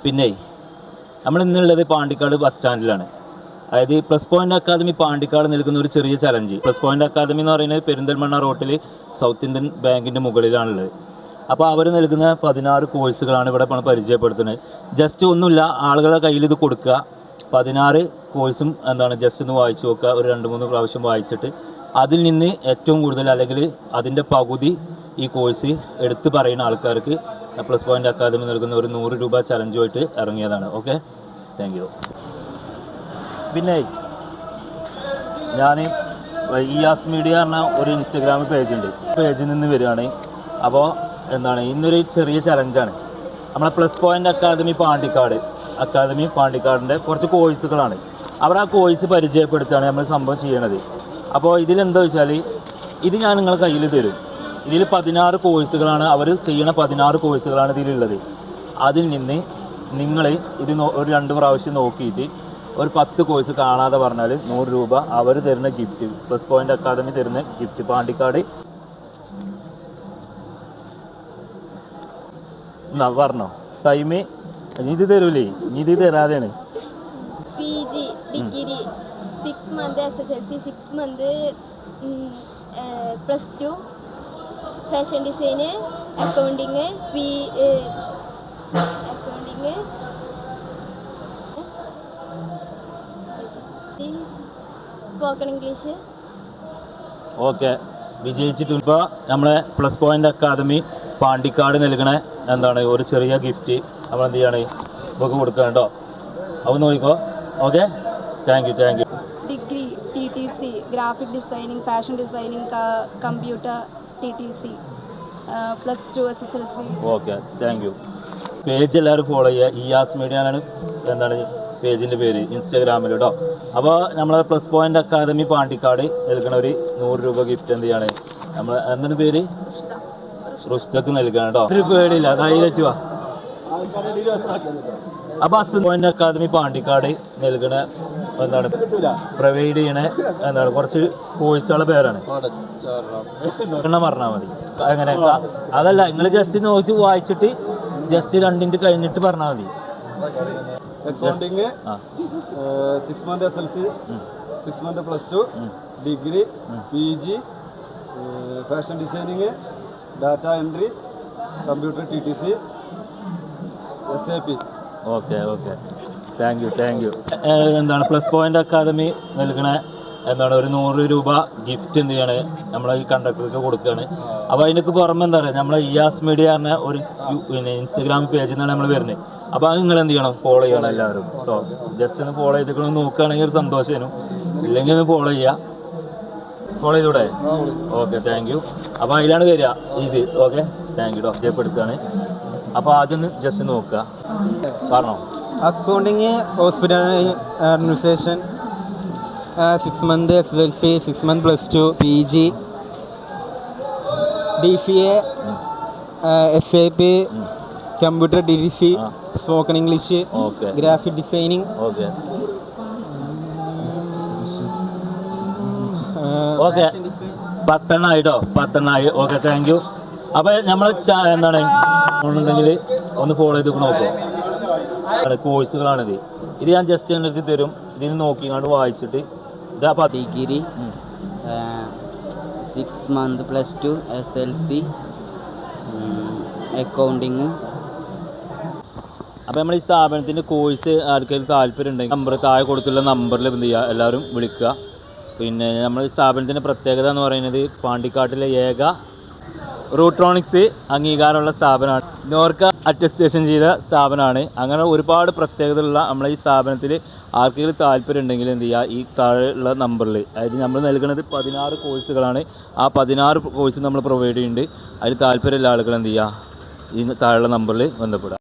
പിന്നെ നമ്മൾ ഇന്നുള്ളത് പാണ്ടിക്കാട് ബസ് സ്റ്റാൻഡിലാണ്. അതായത് പ്ലസ് പോയിന്റ് അക്കാദമി പാണ്ടിക്കാട് നിൽക്കുന്ന ഒരു ചെറിയ ചലഞ്ച്. പ്ലസ് പോയിന്റ് അക്കാദമി എന്ന് പറയുന്നത് പെരിന്തൽമണ്ണ റോട്ടിൽ സൗത്ത് ഇന്ത്യൻ ബാങ്കിൻ്റെ മുകളിലാണുള്ളത്. അപ്പോൾ അവർ നൽകുന്ന 16 കോഴ്സുകളാണ് ഇവിടെ പരിചയപ്പെടുത്തുന്നത്. ജസ്റ്റ് ഒന്നുമില്ല, ആളുകളുടെ കയ്യിൽ ഇത് കൊടുക്കുക, 16 കോഴ്സും ജസ്റ്റ് ഒന്ന് വായിച്ചു നോക്കുക. ഒരു 2-3 പ്രാവശ്യം വായിച്ചിട്ട് അതിൽ നിന്ന് ഏറ്റവും കൂടുതൽ അല്ലെങ്കിൽ അതിൻ്റെ പകുതി ഈ കോഴ്സ് എടുത്ത് പറയുന്ന ആൾക്കാർക്ക് പ്ലസ് പോയിന്റ് അക്കാദമി നൽകുന്ന ഒരു 100 രൂപ ചലഞ്ചുമായിട്ട് ഇറങ്ങിയതാണ്. Okay, thank U. പിന്നെ ഞാൻ ഇയാസ് മീഡിയ പറഞ്ഞ ഒരു ഇൻസ്റ്റഗ്രാം പേജുണ്ട്, പേജിൽ നിന്ന് വരികയാണ്. അപ്പോൾ ഇന്നൊരു ചെറിയ ചലഞ്ചാണ്. നമ്മളെ പ്ലസ് പോയിന്റ് അക്കാദമി പാണ്ടിക്കാടിൻ്റെ കുറച്ച് കോഴ്സുകളാണ്. അവർ ആ കോഴ്സ് പരിചയപ്പെടുത്തുകയാണ് നമ്മൾ സംഭവം ചെയ്യണത്. അപ്പോൾ ഇതിലെന്താ വെച്ചാൽ, ഇത് ഞാൻ നിങ്ങളുടെ കയ്യിൽ തരും. ഇതിൽ 16 കോഴ്സുകളാണ്, അവർ ചെയ്യുന്ന 16 കോഴ്സുകളാണ് ഇതിലുള്ളത്. അതിൽ നിന്ന് നിങ്ങൾ ഇത് ഒരു 2 പ്രാവശ്യം നോക്കിയിട്ട് ഒരു 10 കോഴ്സ് കാണാതെ പറഞ്ഞാൽ 100 രൂപ അവർ തരുന്ന ഗിഫ്റ്റ്, പ്ലസ് പോയിന്റ് അക്കാദമി തരുന്ന ഗിഫ്റ്റ്. പാണ്ടിക്കാട് പറഞ്ഞോ ടൈം ഇത് തരൂലേ, ഇത് തരാതെയാണ്. PG degree 6 month SSLC 6 month +2 fashion design accounting spoken English. Okay, വിജയിച്ചിട്ടുണ്ട്. ഇപ്പോൾ നമ്മളെ പ്ലസ് പോയിന്റ് അക്കാദമി പാണ്ടിക്കാട് നൽകണ ഒരു ചെറിയ ഗിഫ്റ്റ് നമ്മൾ എന്ത് ചെയ്യാണ് ബുക്ക് കൊടുക്കുക കേട്ടോ. അപ്പോൾ നോക്കിക്കോ. Okay, thank U. Degree TTC graphic designing fashion designing computer TTC +2 SSLC. Okay, thank U. Page എല്ലാവരും ഫോളോ ചെയ്യുക. ഇയാസ് മീഡിയ പേജിൻ്റെ പേര് ഇൻസ്റ്റാഗ്രാമിൽ കേട്ടോ. അപ്പോൾ നമ്മളെ പ്ലസ് പോയിന്റ് അക്കാദമി പാണ്ടിക്കാട് നൽകണ ഒരു 100 രൂപ ഗിഫ്റ്റ് എന്ത് ചെയ്യാണ് നമ്മൾ എന്താണ് പേര് റുസ്തക്ക് നൽകണം കേട്ടോ. ഒരു പേടില്ല, ധൈര്യമായിട്ട് വാ. അപ്പോൾ പ്ലസ് പോയിന്റ് അക്കാദമി പാണ്ടിക്കാട് നൽകണ പ്രൊവൈഡ് ചെയ്യണ കുറച്ച് കോഴ്സുകളുടെ പേരാണ്. പറഞ്ഞാൽ മതി. അങ്ങനെ അതല്ല, നിങ്ങൾ ജസ്റ്റ് നോക്കി വായിച്ചിട്ട് ജസ്റ്റ് 2 കഴിഞ്ഞിട്ട് പറഞ്ഞാൽ മതി. Accounting 6 month SLC 6 month +2 degree PG fashion designing data entry computer TTC SAP. Okay, thank you. Plus point academy നൽകണ ഒരു 100 രൂപ ഗിഫ്റ്റ് എന്ത് ചെയ്യാണ് നമ്മൾ ഈ കണ്ടക്ടർക്ക് കൊടുക്കുകയാണ്. അപ്പോൾ അതിനൊക്കെ പുറമെ നമ്മളെ ഇയാസ് മീഡിയ പറഞ്ഞ ഒരു ഇൻസ്റ്റാഗ്രാം പേജിൽ നിന്നാണ് നമ്മൾ വരുന്നത്. അപ്പോൾ അത് നിങ്ങൾ എന്ത് ചെയ്യണം, ഫോളോ ചെയ്യണം എല്ലാവരും കേട്ടോ. ജസ്റ്റ് ഒന്ന് ഫോളോ ചെയ്തിട്ട് നോക്കുകയാണെങ്കിൽ ഒരു സന്തോഷമായിരുന്നു. ഇല്ലെങ്കിൽ ഒന്ന് ഫോളോ ചെയ്തൂടെ? Okay, thank you. അപ്പോൾ അതിലാണ് വരിക ഇത്. Okay, thank you. പരിചയപ്പെടുത്തുകയാണ്. അപ്പോൾ ആദ്യം ജസ്റ്റ് നോക്കുക. പറഞ്ഞോ. Accounting hospital administration 6 month SSLC 6 month +2 PG DCA SAP computer TTC spoken English graphic designing. Okay, 10 ആയിട്ടോ. 10 ഓക്കെ, താങ്ക് യു. അപ്പോൾ നമ്മൾ ഉണ്ടെങ്കിൽ ഒന്ന് ഫോളോ ചെയ്ത് നോക്കുക. കോഴ്സുകളാണിത്. ഇത് ഞാൻ ജസ്റ്റ് എടുത്ത് തരും. ഇതിന് നോക്കിങ്ങാണ്ട് വായിച്ചിട്ട് ഡിഗ്രി 6 month +2 SLC അക്കൗണ്ടിങ്. അപ്പോൾ നമ്മൾ ഈ സ്ഥാപനത്തിൻ്റെ കോഴ്സ് ആർക്കെങ്കിലും താല്പര്യം ഉണ്ടെങ്കിൽ നമ്പർ താഴെ കൊടുത്തുള്ള നമ്പറിൽ എന്ത് ചെയ്യുക, എല്ലാവരും വിളിക്കുക. പിന്നെ നമ്മൾ ഈ സ്ഥാപനത്തിൻ്റെ പ്രത്യേകത എന്ന് പറയുന്നത് പാണ്ടിക്കാട്ടിലെ ഏക റൂട്രോണിക്സ് അംഗീകാരമുള്ള സ്ഥാപനമാണ്. നോർക്ക അറ്റസ്റ്റേഷൻ ചെയ്ത സ്ഥാപനമാണ്. അങ്ങനെ ഒരുപാട് പ്രത്യേകതയുള്ള നമ്മളെ ഈ സ്ഥാപനത്തിൽ ആർക്കെങ്കിലും താല്പര്യം ഉണ്ടെങ്കിൽ എന്ത് ചെയ്യുക, ഈ താഴെയുള്ള നമ്പറിൽ, അതായത് നമ്മൾ നൽകുന്നത് 16 കോഴ്സുകളാണ്. ആ 16 കോഴ്സ് നമ്മൾ പ്രൊവൈഡ് ചെയ്യുന്നുണ്ട്. അതിൽ താല്പര്യമുള്ള ആളുകൾ എന്ത് ചെയ്യുക, ഈ താഴെയുള്ള നമ്പറിൽ ബന്ധപ്പെടുക.